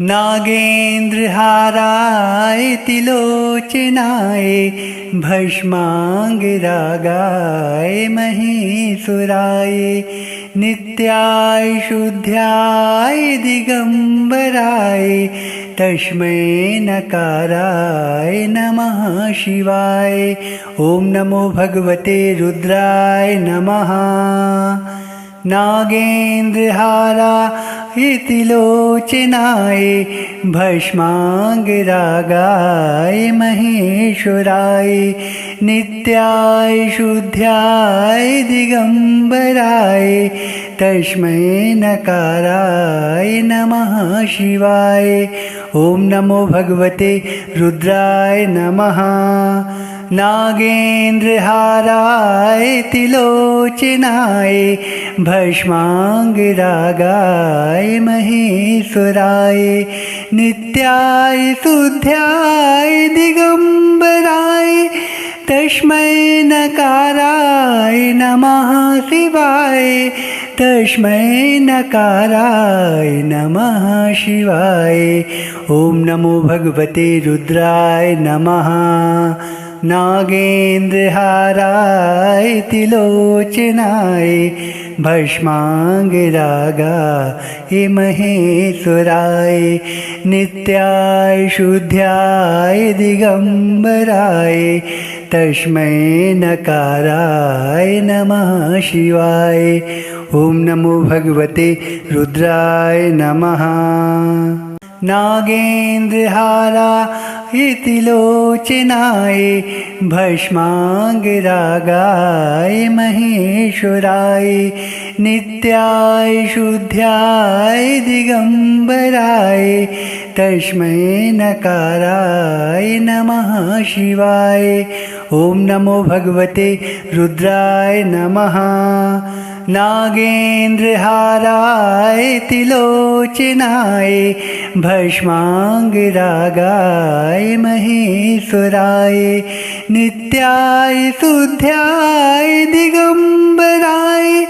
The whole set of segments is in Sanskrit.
नागेन्द्रहाराय तिलोचनाय भस्माङ्गरागाय महेश्वराय नित्याय शुद्ध्याय दिगंबराय तस्मै नकाराय नमः शिवाय। ओम नमो भगवते रुद्राय नमः। नागेन्द्रहाराय तिलोचनाय भस्माङ्गरागाय महेश्वराय नित्याय शुद्ध्याय दिगंबराय तस्मै नकाराय नमः शिवाय। ओम नमो भगवते रुद्राय नमः। नागेन्द्रहाराय तिलोचनाय भस्माङ्गरागाय महेश्वराय नित्याय शुद्ध्याय दिगंबराय तस्मै नकाराय नमः शिवाय। तस्मै नकाराय नमः शिवाय। ओम नमो भगवते रुद्राय नमः। नागेन्द्रहाराय तिलोचनाय भस्माङ्गरागाय महेश्वराय नित्याय शुद्ध्याय दिगंबराय तस्मै नकाराय नमः शिवाय। ओम नमो भगवते रुद्राय नमः। नागेन्द्रहाराय तिलोचनाय भस्माङ्गरागाय महेश्वराय नित्याय शुद्ध्याय दिगंबराय तस्मै नकाराय नमः शिवाय। ओम नमो भगवते रुद्राय नमः। नागेन्द्रहाराय तिलोचनाय भस्माङ्गरागाय महेश्वराय नित्याय शुद्ध्याय दिगंबराय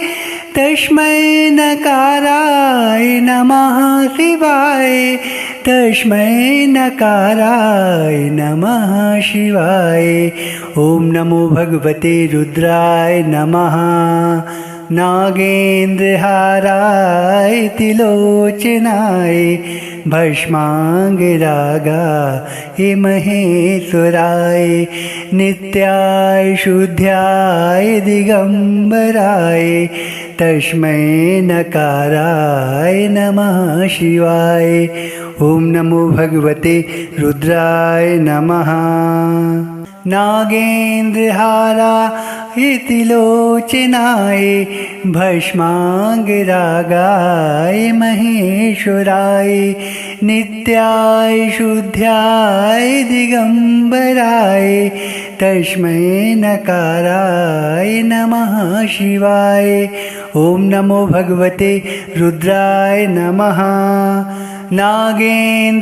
तस्मै नकाराय नमः शिवाय। तस्मै नकाराय नमः शिवाय। ओम नमो भगवते रुद्राय नमः। नागेन्द्रहाराय तिलोचनाय भस्माङ्गरागाय महेश्वराय नित्याय शुद्ध्याय दिगंबराय तस्मै नकाराय नमः शिवाय। ओम नमो भगवते रुद्राय नमः। नागेन्द्रहाराय तिलोचनाय भस्माङ्गरागाय महेश्वराय नित्याय शुद्ध्याय दिगंबराय तस्मै नकाराय नमः शिवाय। ओम नमो भगवते रुद्राय नमः। नागेन्द्रहाराय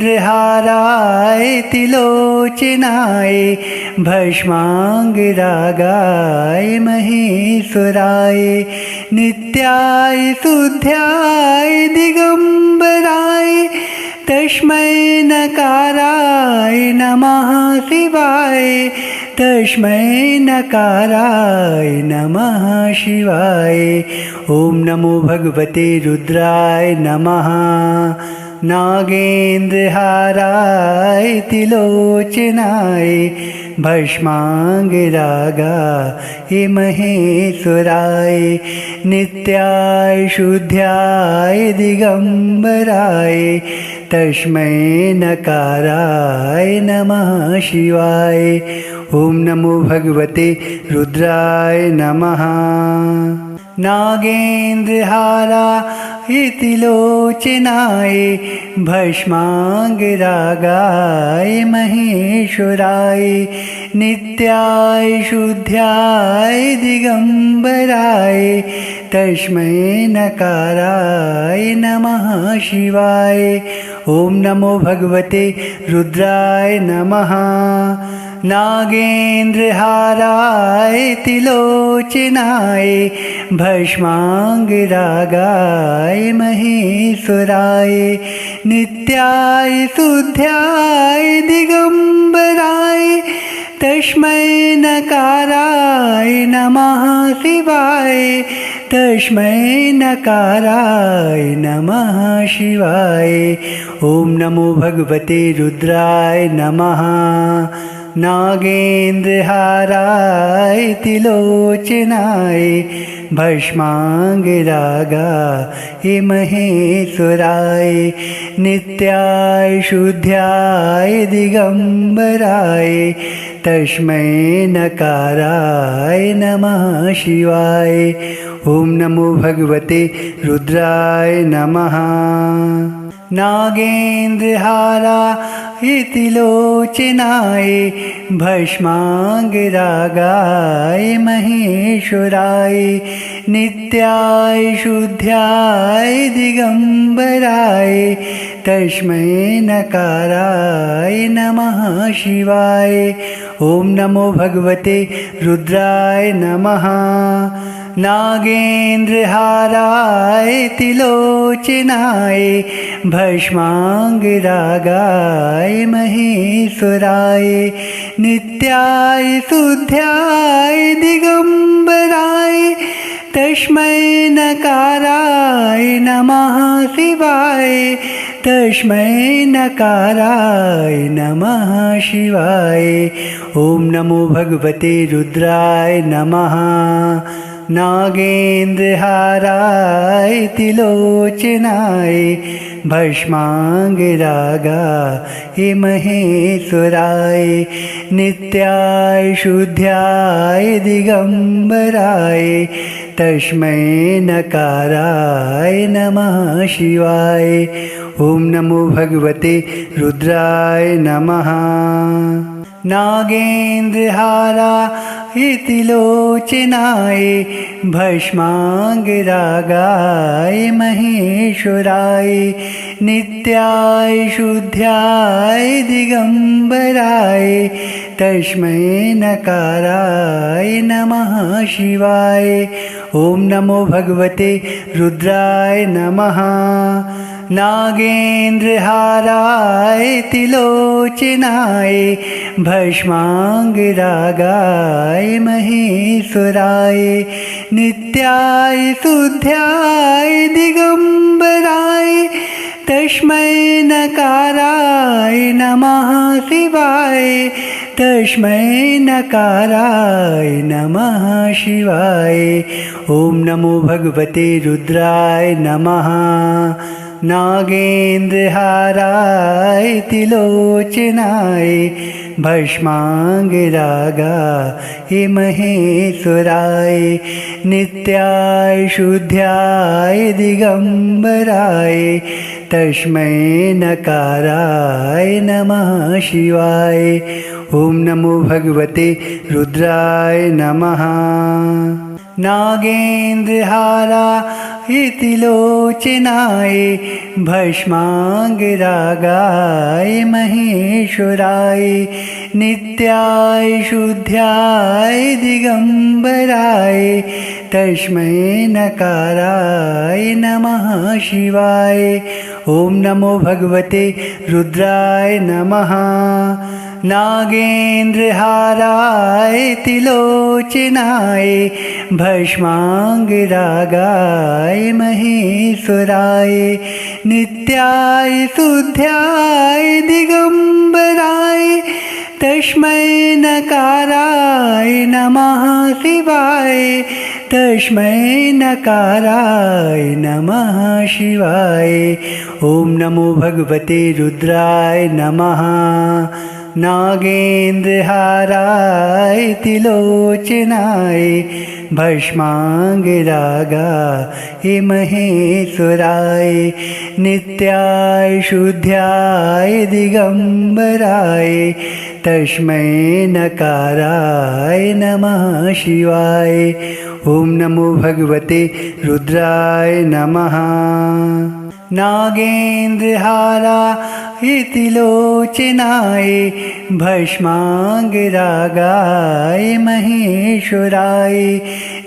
तिलोचनाय भस्माङ्गरागाय महेश्वराय नित्याय शुद्ध्याय दिगंबराय तस्मै नकाराय नमः शिवाय। तस्मै नकाराय नमः शिवाय। ओम नमो भगवते रुद्राय नमः। नागेन्द्रहाराय तिलोचनाय भस्माङ्गरागाय महेश्वराय नित्याय शुद्ध्याय दिगंबराय तस्मै नकाराय नमः शिवाय। ओम नमो भगवते रुद्राय नमः। नागेन्द्रहाराय तिलोचनाय भस्माङ्गरागाय महेश्वराय नित्याय शुद्ध्याय दिगंबराय तस्मै नकाराय नमः शिवाय। ओम नमो भगवते रुद्राय नमः। नागेन्द्रहाराय त्रिलोचनाय भस्माङ्गरागाय महेश्वराय नित्याय शुद्ध्याय दिगम्बराय तस्मै नकाराय नमः शिवाय तस्मै नकाराय नमः शिवाय। ॐ नमो भगवते रुद्राय नमः। नागेन्द्रहाराय त्रिलोचनाय भस्माङ्गरागाय महेश्वराय नित्याय शुद्ध्याय दिगम्बराय तस्मै नकाराय नमः शिवाय। ॐ नमो भगवते रुद्राय नमः। नागेन्द्रहाराय त्रिलोचनाय भस्माङ्गरागाय महेश्वराय नित्याय शुद्ध्याय दिगम्बराय तस्मै नकाराय नमः शिवाय। ॐ नमो भगवते रुद्राय नमः। नागेन्द्रहाराय त्रिलोचनाय भस्माङ्गरागाय महेश्वराय नित्याय शुद्ध्याय दिगम्बराय तस्मै नकाराय नमः शिवाय तस्मै नकाराय नमः शिवाय। ॐ नमो भगवते रुद्राय नमः। नागेन्द्रहाराय त्रिलोचनाय भस्माङ्गरागाय महेश्वराय नित्याय शुद्ध्याय दिगम्बराय तस्मै नकाराय नमः शिवाय। ॐ नमो भगवते रुद्राय नमः। नागेन्द्रहाराय त्रिलोचनाय भस्माङ्गरागाय महेश्वराय नित्याय शुद्ध्याय दिगम्बराय तस्मै नकाराय नमः शिवाय। ॐ नमो भगवते रुद्राय नमः। नागेन्द्रहाराय त्रिलोचनाय भस्माङ्गरागाय महेश्वराय नित्याय शुद्ध्याय दिगम्बराय तस्मै नकाराय नमः शिवाय तस्मै नकाराय नमः शिवाय। ॐ नमो भगवते रुद्राय नमः। नागेन्द्रहाराय त्रिलोचनाय भस्माङ्गरागाय महेश्वराय नित्याय शुद्ध्याय दिगम्बराय तस्मै नकाराय नमः शिवाय। ॐ नमो भगवते रुद्राय नमः। नागेन्द्रहाराय त्रिलोचनाय भस्माङ्गरागाय महेश्वराय नित्याय शुद्ध्याय दिगम्बराय तस्मै नकाराय नमः शिवाय। ॐ नमो भगवते रुद्राय नमः। नागेन्द्रहाराय त्रिलोचनाय भस्माङ्गरागाय महेश्वराय नित्याय शुद्ध्याय दिगम्बराय तस्मै नकाराय नमः शिवाय तस्मै नकाराय नमः शिवाय। ॐ नमो भगवते रुद्राय नमः। नागेन्द्रहाराय त्रिलोचनाय भस्माङ्गरागाय महेश्वराय नित्याय शुद्ध्याय दिगम्बराय तस्मै नकाराय नमः शिवाय। ॐ नमो भगवते रुद्राय नमः। नागेन्द्रहाराय लोचनाय भस्माङ्गरागाय महेश्वराय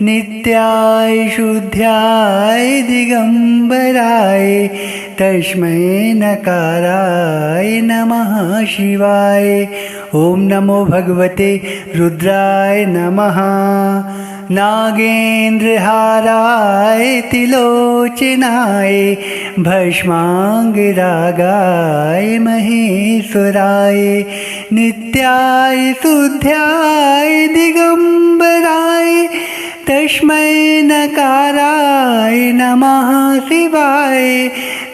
नित्याय शुद्ध्याय दिगम्बराय तस्मै नकाराय नमः शिवाय। ॐ नमो भगवते रुद्राय नमः। नागेन्द्रहाराय लोचनाय भस्माङ्गरागाय महेश्वराय नित्याय शुद्ध्याय दिगम्बराय तस्मै नकाराय नमः शिवाय।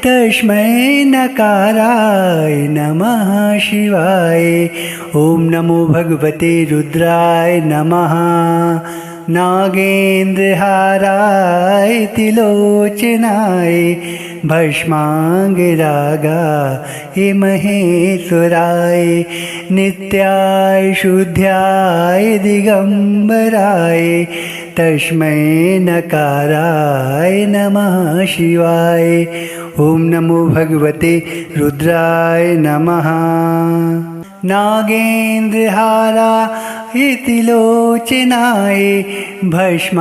तस्मै नकाराय नमः शिवाय। ॐ नमो भगवते रुद्राय नमः। नागेन्द्रहाराय लोचनाय भस्माङ्गरागाय महेश्वराय नित्याय शुद्ध्याय दिगम्बराय तस्मै नकाराय नमः शिवाय। ॐ नमो भगवते रुद्राय नमः। नागेन्द्रहाराय लोचनाय भस्माङ्गरागाय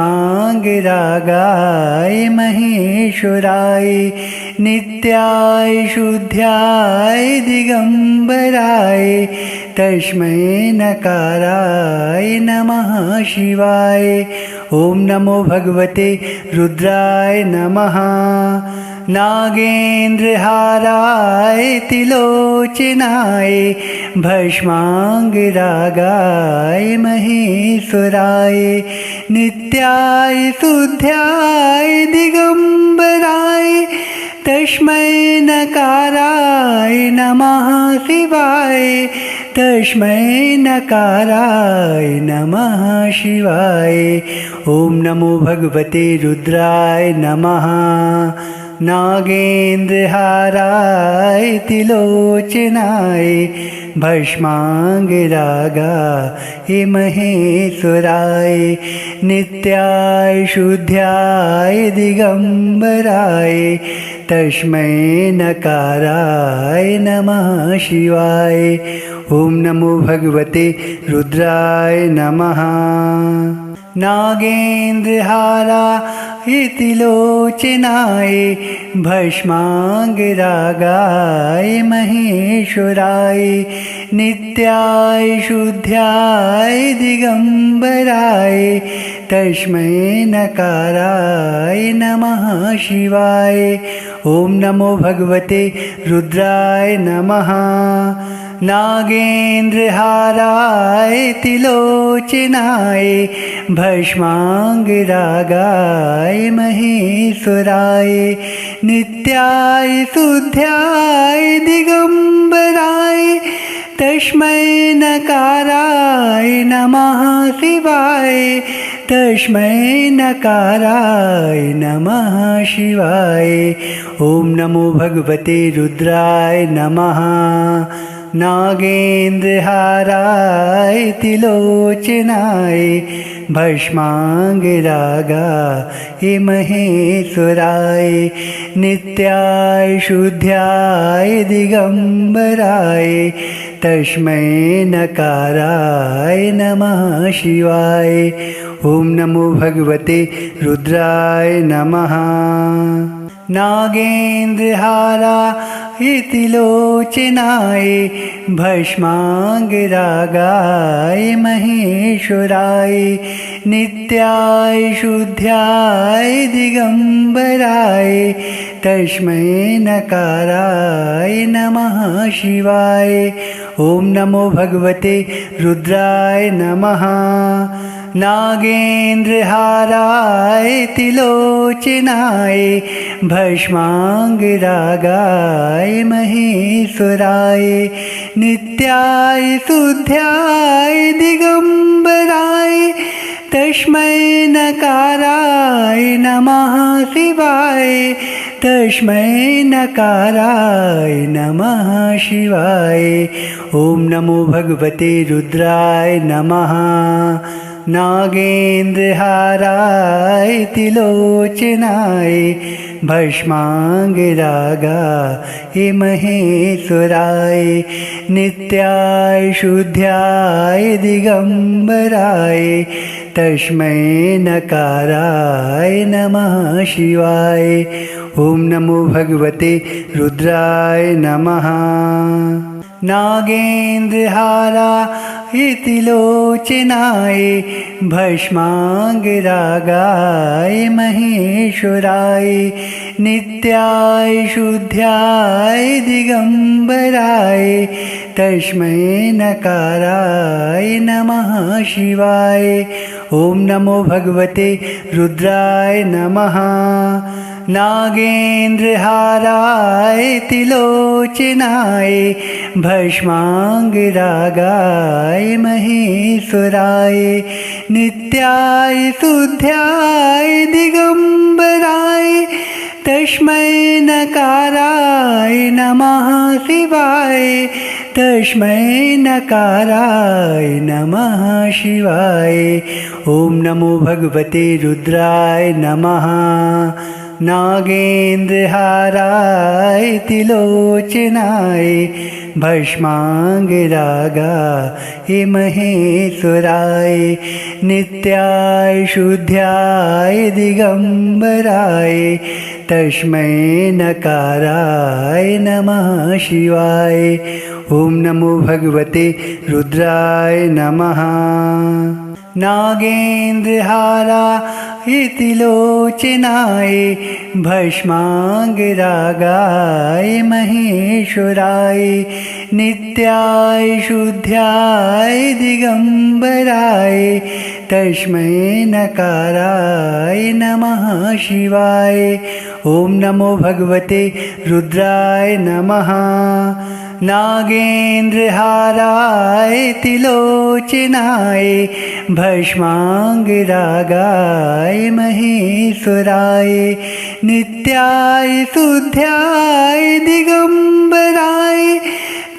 महेश्वराय नित्याय शुद्ध्याय दिगम्बराय तस्मै नकाराय नमः शिवाय। ॐ नमो भगवते रुद्राय नमः। नागेन्द्रहाराय लोचनाय भस्माङ्गरागाय महेश्वराय नित्याय शुद्ध्याय दिगम्बराय तस्मै नकाराय नमः शिवाय। तस्मै नकाराय नमः शिवाय। ॐ नमो भगवते रुद्राय नमः। नागेन्द्रहाराय लोचनाय भस्माङ्गरागाय महेश्वराय नित्याय शुद्ध्याय दिगम्बराय तस्मै नकाराय नमः शिवाय। ॐ नमो भगवते रुद्राय नमः। नागेन्द्रहाराय लोचनाय भस्माङ्गरागाय महेश्वराय नित्याय शुद्ध्याय दिगम्बराय तस्मै नकाराय नमः शिवाय। ॐ नमो भगवते रुद्राय नमः। नागेन्द्रहाराय लोचनाय भस्माङ्गरागाय महेश्वराय नित्याय शुद्ध्याय दिगम्बराय तस्मै नकाराय नमः शिवाय। तस्मै नकाराय नमः शिवाय। ॐ नमो भगवते रुद्राय नमः। नागेन्द्रहाराय लोचनाय भस्माङ्गरागाय महेश्वराय नित्याय शुद्ध्याय दिगम्बराय तस्मै नकाराय नमः शिवाय। ॐ नमो भगवते रुद्राय नमः। नागेन्द्रहाराय लोचनाय भस्माङ्गरागाय महेश्वराय नित्याय शुद्ध्याय दिगम्बराय तस्मै नकाराय नमः शिवाय। ॐ नमो भगवते रुद्राय नमः। नागेन्द्रहाराय लोचनाय भस्माङ्गरागाय महेश्वराय नित्याय शुद्ध्याय दिगम्बराय तस्मै नकाराय नमः शिवाय। तस्मै नकाराय नमः शिवाय। ॐ नमो भगवते रुद्राय नमः। नागेन्द्रहाराय त्रिलोचनाय भस्माङ्गरागाय महेश्वराय नित्याय शुद्ध्याय दिगम्बराय तस्मै नकाराय नमः शिवाय। ॐ नमो भगवते रुद्राय नमः। नागेन्द्रहाराय त्रिलोचनाय भस्माङ्गरागाय महेश्वराय नित्याय शुद्ध्याय दिगम्बराय तस्मै नकाराय नमः शिवाय। ॐ नमो भगवते रुद्राय नमः। नागेन्द्रहाराय त्रिलोचनाय भस्माङ्गरागाय महेश्वराय नित्याय शुद्ध्याय दिगम्बराय तस्मै नकाराय नमः शिवाय। तस्मै नकाराय नमः शिवाय। ॐ नमो भगवते रुद्राय नमः। नागेन्द्रहाराय त्रिलोचनाय भस्माङ्गरागाय महेश्वराय नित्याय शुद्ध्याय दिगम्बराय तस्मै नकाराय नमः शिवाय। ॐ नमो भगवते रुद्राय नमः। नागेन्द्रहाराय त्रिलोचनाय भस्माङ्गरागाय महेश्वराय नित्याय शुद्ध्याय दिगम्बराय तस्मै नकाराय नमः शिवाय। ॐ नमो भगवते रुद्राय नमः। नागेन्द्रहाराय त्रिलोचनाय भस्माङ्गरागाय महेश्वराय नित्याय शुद्ध्याय दिगम्बराय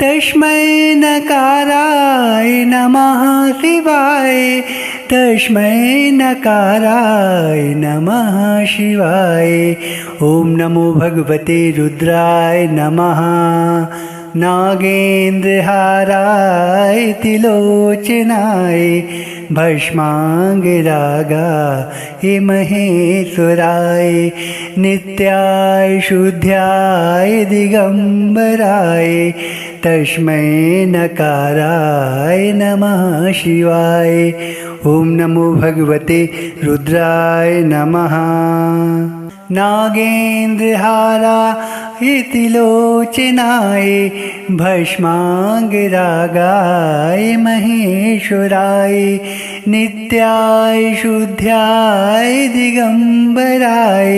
तस्मै नकाराय नमः शिवाय। तस्मै नकाराय नमः शिवाय। ॐ नमो भगवते रुद्राय नमः। नागेन्द्रहाराय त्रिलोचनाय भस्माङ्गरागाय महेश्वराय नित्याय शुद्ध्याय दिगम्बराय तस्मै नकाराय नमः शिवाय। ॐ नमो भगवते रुद्राय नमः। नागेन्द्रहाराय त्रिलोचनाय भस्माङ्गरागाय महेश्वराय नित्याय शुद्ध्याय दिगम्बराय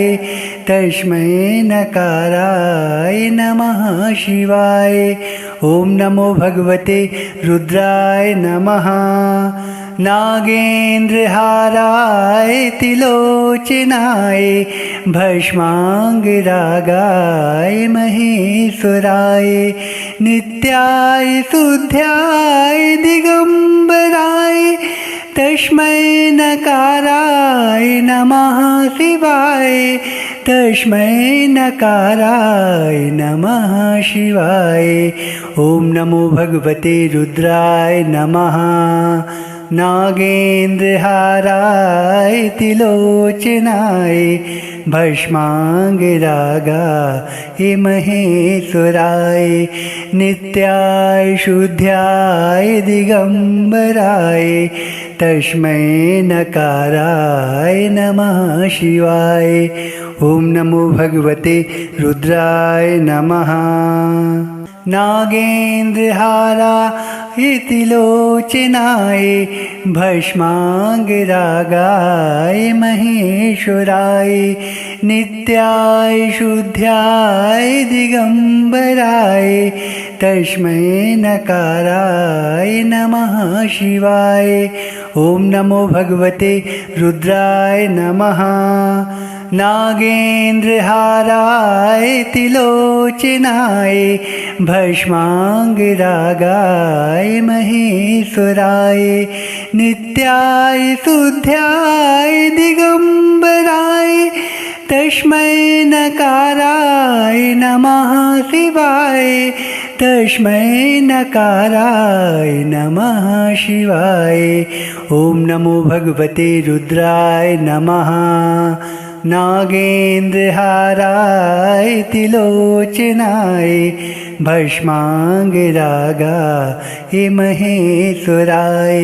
तस्मै नकाराय नमः शिवाय। ॐ नमो भगवते रुद्राय नमः। नागेन्द्रहाराय त्रिलोचनाय भस्माङ्गरागाय महेश्वराय नित्याय शुद्ध्याय दिगम्बराय तस्मै नकाराय नमः शिवाय। तस्मै नकाराय नमः शिवाय। ॐ नमो भगवते रुद्राय नमः। नागेन्द्रहाराय त्रिलोचनाय भस्माङ्गरागाय महेश्वराय नित्याय शुद्ध्याय दिगम्बराय तस्मै नकाराय नमः शिवाय। ॐ नमो भगवते रुद्राय नमः। नागेन्द्रहाराय त्रिलोचनाय भस्माङ्गरागाय महेश्वराय नित्याय शुद्ध्याय दिगम्बराय तस्मै नकाराय नमः शिवाय। ॐ नमो भगवते रुद्राय नमः। नागेन्द्रहाराय त्रिलोचनाय भस्माङ्गरागाय महेश्वराय नित्याय शुद्ध्याय दिगम्बराय तस्मै नकाराय नमः शिवाय तस्मै नकाराय नमः शिवाय। ॐ नमो भगवते रुद्राय नमः। नागेन्द्रहाराय त्रिलोचनाय भस्माङ्गरागाय महेश्वराय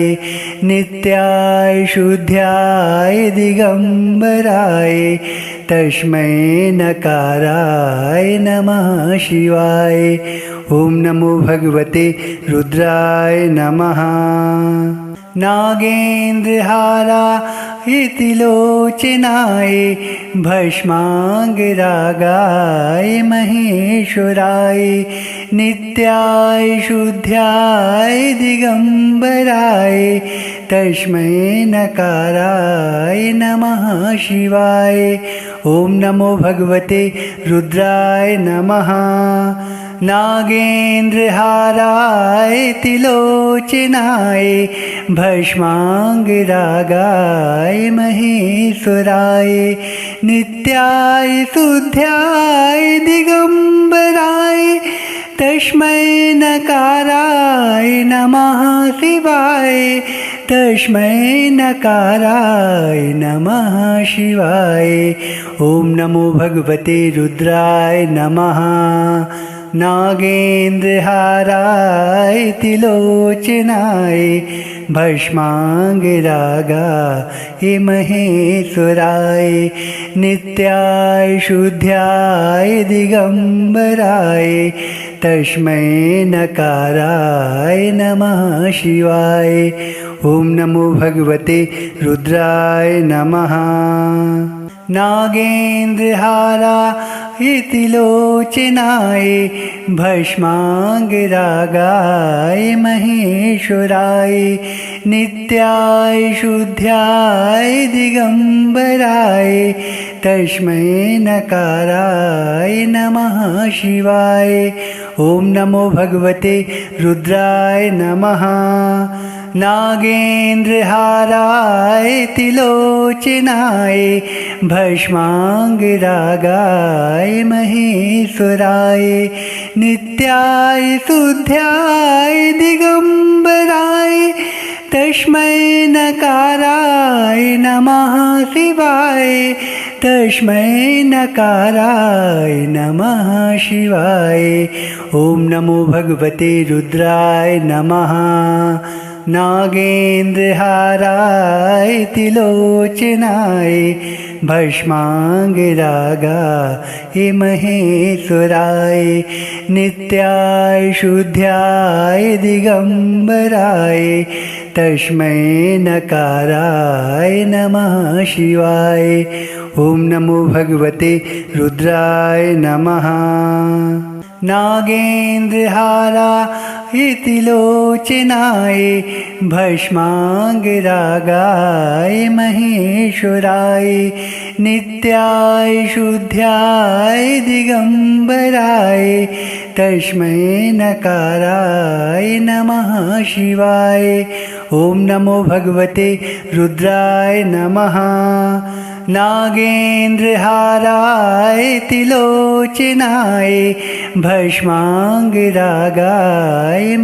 नित्याय शुद्ध्याय दिगम्बराय तस्मै नकाराय नमः शिवाय। ॐ नमो भगवते रुद्राय नमः। नागेन्द्रहाराय त्रिलोचनाय भस्माङ्गरागाय महेश्वराय नित्याय शुद्ध्याय दिगम्बराय तस्मै नकाराय नमः शिवाय। ॐ नमो भगवते रुद्राय नमः। नागेन्द्रहाराय त्रिलोचनाय भस्माङ्गरागाय महेश्वराय नित्याय शुद्ध्याय दिगम्बराय तस्मै नकाराय नमः शिवाय तस्मै नकाराय नमः शिवाय। ॐ नमो भगवते रुद्राय नमः। नागेन्द्रहाराय त्रिलोचनाय भस्माङ्गरागाय महेश्वराय नित्याय शुद्ध्याय दिगम्बराय तस्मै नकाराय नमः शिवाय। ॐ नमो भगवते रुद्राय नमः। नागेन्द्रहाराय त्रिलोचनाय भस्माङ्गरागाय महेश्वराय नित्याय शुद्ध्याय दिगम्बराय तस्मै नकाराय नमः शिवाय। ॐ नमो भगवते रुद्राय नमः। नागेन्द्रहाराय त्रिलोचनाय भस्माङ्गरागाय महेश्वराय नित्याय शुद्ध्याय दिगम्बराय तस्मै नकाराय नमः शिवाय तस्मै नकाराय नमः शिवाय। ॐ नमो भगवते रुद्राय नमः। नागेन्द्रहाराय त्रिलोचनाय भस्माङ्गरागाय महेश्वराय नित्याय शुद्ध्याय दिगम्बराय तस्मै नकाराय नमः शिवाय। ॐ नमो भगवते रुद्राय नमः। नागेन्द्रहाराय त्रिलोचनाय भस्माङ्गरागाय महेश्वराय नित्याय शुद्ध्याय दिगम्बराय तस्मै नकाराय नमः शिवाय। ॐ नमो भगवते रुद्राय नमः। नागेन्द्रहाराय त्रिलोचनाय भस्माङ्गरागाय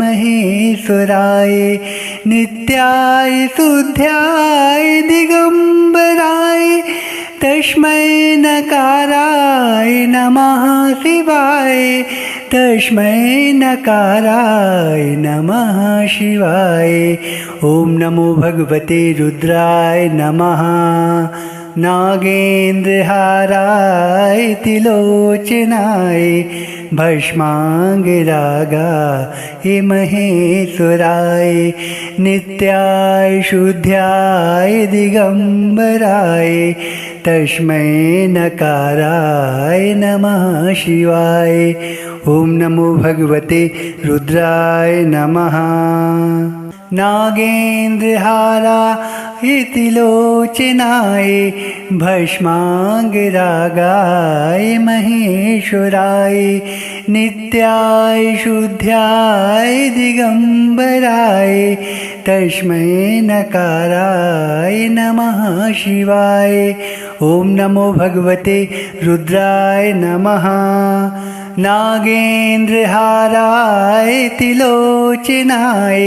महेश्वराय नित्याय शुद्ध्याय दिगम्बराय तस्मै नकाराय नमः शिवाय तस्मै नकाराय नमः शिवाय। ॐ नमो भगवते रुद्राय नमः। नागेन्द्रहाराय त्रिलोचनाय भस्माङ्गरागाय महेश्वराय नित्याय शुद्ध्याय दिगम्बराय तस्मै नकाराय नमः शिवाय। ॐ नमो भगवते रुद्राय नमः। नागेन्द्रहारायतिलोचनाय भस्माङ्गरागाय महेश्वराय नित्याय शुद्ध्याय दिगम्बराय तस्मै नकाराय नमः शिवाय। ॐ नमो भगवते रुद्राय नमः। नागेन्द्रहारायतिलोचनाय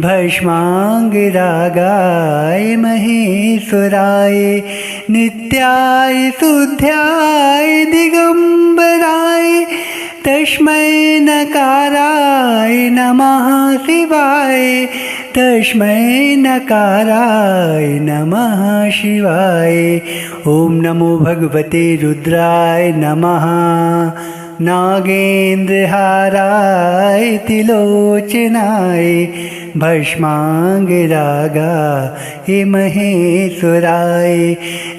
भस्माङ्गरागाय महेश्वराय नित्याय शुद्ध्याय दिगम्बराय तस्मै नकाराय नमः शिवाय। तस्मै नकाराय नमः शिवाय। ॐ नमो भगवते रुद्राय नमः। नागेन्द्रहारायतिलोचनाय भस्माङ्गरागाय महेश्वराय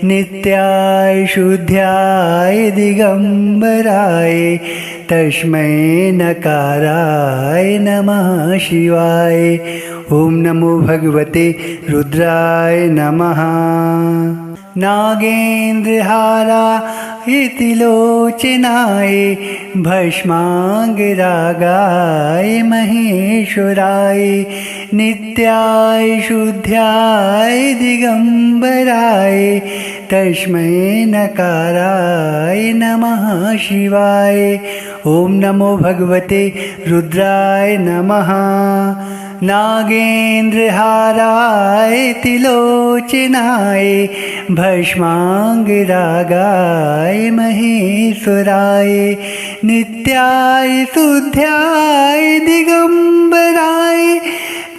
नित्याय शुद्ध्याय दिगम्बराय तस्मै नकाराय नमः शिवाय। ॐ नमो भगवते रुद्राय नमः। नागेन्द्रहारायतिलोचनाय भस्माङ्गरागाय महेश्वराय नित्याय शुद्ध्याय दिगम्बराय तस्मै नकाराय नमः शिवाय। ॐ नमो भगवते रुद्राय नमः। नागेन्द्रहारायतिलोचनाय भस्माङ्गरागाय महेश्वराय नित्याय शुद्ध्याय दिगम्बराय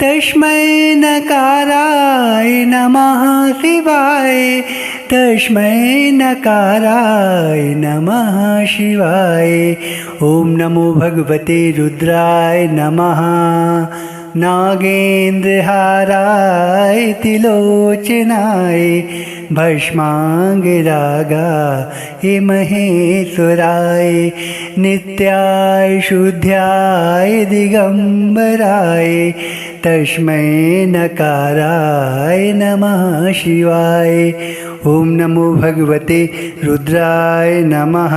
तस्मै नकाराय नमः शिवाय। तस्मै नकाराय नमः शिवाय। ॐ नमो भगवते रुद्राय नमः। नागेन्द्रहारायतिलोचनाय भस्माङ्गरागाय महेश्वराय नित्याय शुद्ध्याय दिगम्बराय तस्मै नकाराय नमः शिवाय। ॐ नमो भगवते रुद्राय नमः।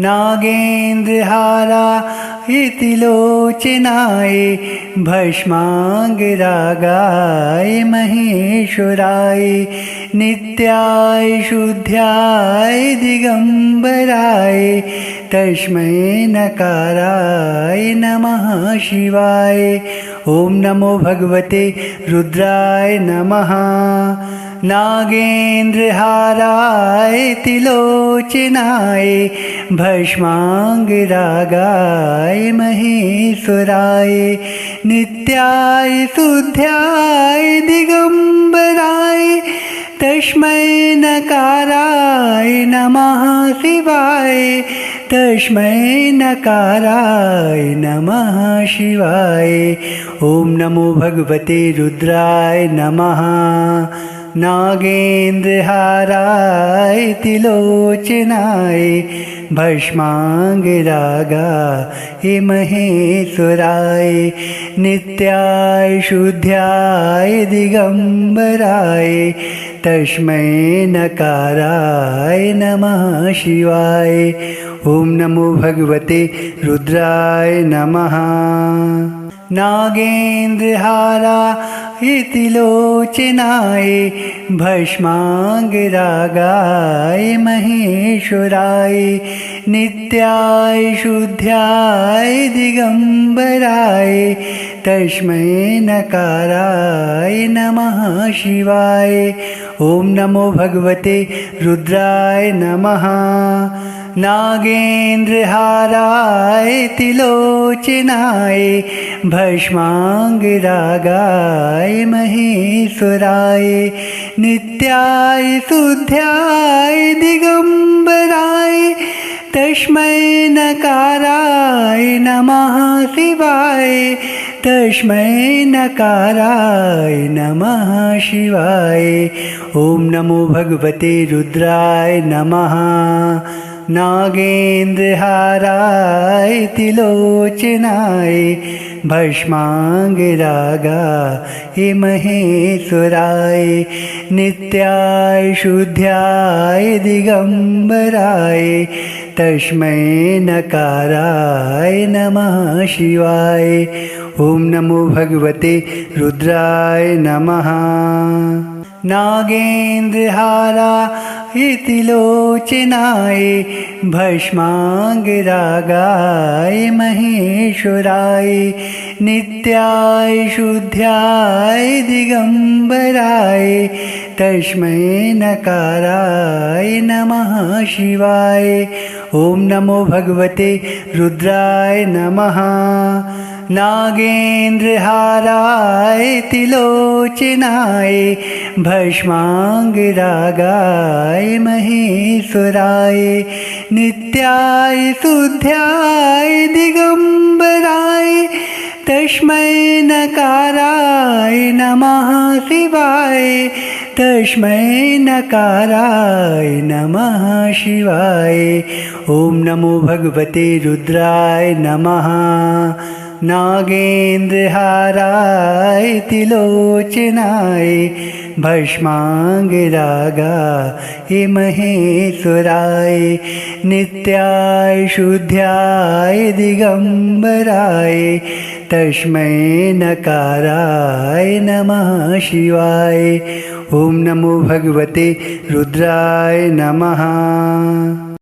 नागेन्द्रहारायतिलोचनाय भस्माङ्गरागाय महेश्वराय नित्याय शुद्ध्याय दिगम्बराय तस्मै नकाराय नमः शिवाय। ॐ नमो भगवते रुद्राय नमः। नागेन्द्रहारायतिलोचनाय भस्माङ्गरागाय महेश्वराय नित्याय शुद्ध्याय दिगम्बराय तस्मै नकाराय नमः शिवाय। तस्मै नकाराय नमः शिवाय। ॐ नमो भगवते रुद्राय नमः। नागेन्द्रहारायतिलोचनाय भस्माङ्गरागाय महेश्वराय नित्याय शुद्ध्याय दिगम्बराय तस्मै नकाराय नमः शिवाय। ॐ नमो भगवते रुद्राय नमः। नागेन्द्रहारायतिलोचनाय भस्माङ्गरागाय महेश्वराय नित्याय शुद्ध्याय दिगम्बराय तस्मै नकाराय नमः शिवाय। ॐ नमो भगवते रुद्राय नमः। नागेन्द्रहारायतिलोचनाय भस्माङ्गरागाय महेश्वराय नित्याय शुद्ध्याय दिगम्बराय तस्मै नकाराय नमः शिवाय। तस्मै नकाराय नमः शिवाय। ॐ नमो भगवते रुद्राय नमः। नागेन्द्रहाराय त्रिलोचनाय भस्माङ्गरागाय महेश्वराय नित्याय शुद्ध्याय दिगम्बराय तस्मै नकाराय नमः शिवाय। ॐ नमो भगवते रुद्राय नमः। नागेन्द्रहाराय त्रिलोचनाय भस्माङ्गरागाय महेश्वराय नित्याय शुद्ध्याय दिगम्बराय तस्मै नकाराय नमः शिवाय। ॐ नमो भगवते रुद्राय नमः। नागेन्द्रहाराय त्रिलोचनाय भस्माङ्गरागाय महेश्वराय नित्याय शुद्ध्याय दिगम्बराय तस्मै नकाराय नमः शिवाय। तस्मै नकाराय नमः शिवाय। ॐ नमो भगवते रुद्राय नमः। नागेन्द्रहाराय त्रिलोचनाय भस्माङ्गरागाय महेश्वराय नित्याय शुद्ध्याय दिगम्बराय तस्मै नकाराय नमः शिवाय। ॐ नमो भगवते रुद्राय नमः।